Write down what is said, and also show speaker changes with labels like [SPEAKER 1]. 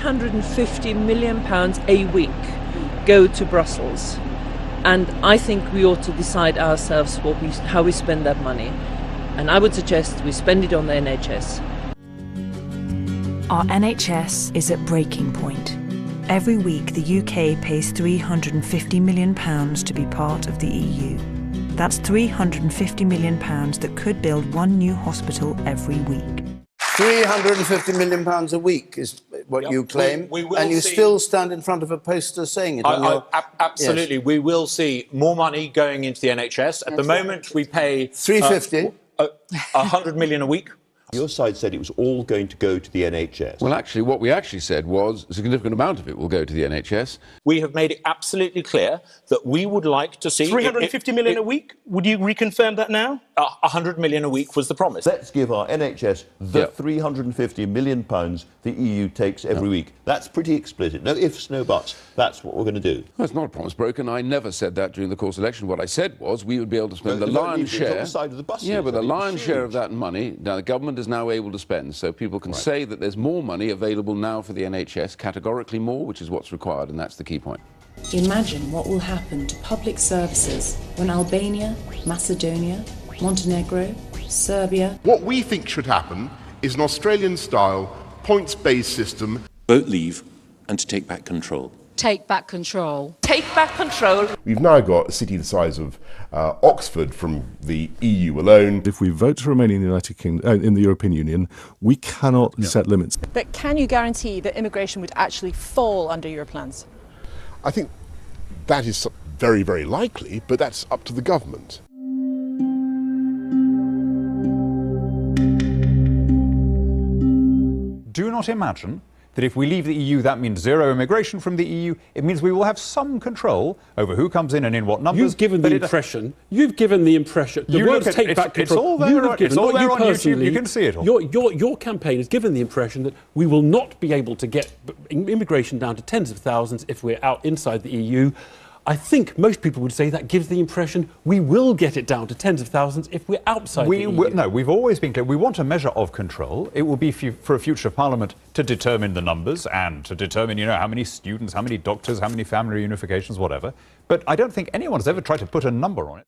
[SPEAKER 1] £350 million a week go to Brussels. And I think we ought to decide ourselves how we spend that money. And I would suggest we spend it on the NHS.
[SPEAKER 2] Our NHS is at breaking point. Every week, the UK pays £350 million to be part of the EU. That's £350 million that could build one new hospital every week.
[SPEAKER 3] £350 million a week is what you claim, and you still stand in front of a poster saying it.
[SPEAKER 4] Absolutely. Yes. We will see more money going into the NHS. At the moment, we pay...
[SPEAKER 3] 350?
[SPEAKER 4] 100 million a week.
[SPEAKER 5] Your side said it was all going to go to the NHS.
[SPEAKER 6] Well, actually, what we actually said was a significant amount of it will go to the NHS.
[SPEAKER 4] We have made it absolutely clear that we would like to see...
[SPEAKER 7] 350 million a week? Would you reconfirm that now?
[SPEAKER 4] 100 million a week was the promise.
[SPEAKER 5] Let's give our NHS the £350 million the EU takes every week. That's pretty explicit. No ifs, no buts. That's what we're going to do.
[SPEAKER 6] Well, it's not a promise broken. I never said that during the course of the election. What I said was we would be able to spend the lion's share...
[SPEAKER 5] On the side of the buses.
[SPEAKER 6] Yeah, but the lion's share of that money, now the government is now able to spend. So people can say that there's more money available now for the NHS, categorically more, which is what's required, and that's the key point.
[SPEAKER 8] Imagine what will happen to public services when Albania, Macedonia, Montenegro, Serbia...
[SPEAKER 9] What we think should happen is an Australian-style, points-based system.
[SPEAKER 10] Vote leave and to take back control.
[SPEAKER 11] Take back control.
[SPEAKER 1] Take back control.
[SPEAKER 9] We've now got a city the size of Oxford from the EU alone.
[SPEAKER 12] If we vote to remain in the United Kingdom, in the European Union, we cannot set limits.
[SPEAKER 11] But can you guarantee that immigration would actually fall under your plans?
[SPEAKER 9] I think that is very, very likely, but that's up to the government.
[SPEAKER 13] Do not imagine that if we leave the EU, that means zero immigration from the EU. It means we will have some control over who comes in and in what numbers.
[SPEAKER 14] You've given the impression. The words take back control.
[SPEAKER 13] It's all there on YouTube. You can see it all.
[SPEAKER 14] Your campaign has given the impression that we will not be able to get immigration down to tens of thousands if we're out inside the EU. I think most people would say that gives the impression we will get it down to tens of thousands if we're outside the EU.
[SPEAKER 13] No, we've always been clear. We want a measure of control. It will be for a future Parliament to determine the numbers and to determine, how many students, how many doctors, how many family reunifications, whatever. But I don't think anyone's ever tried to put a number on it.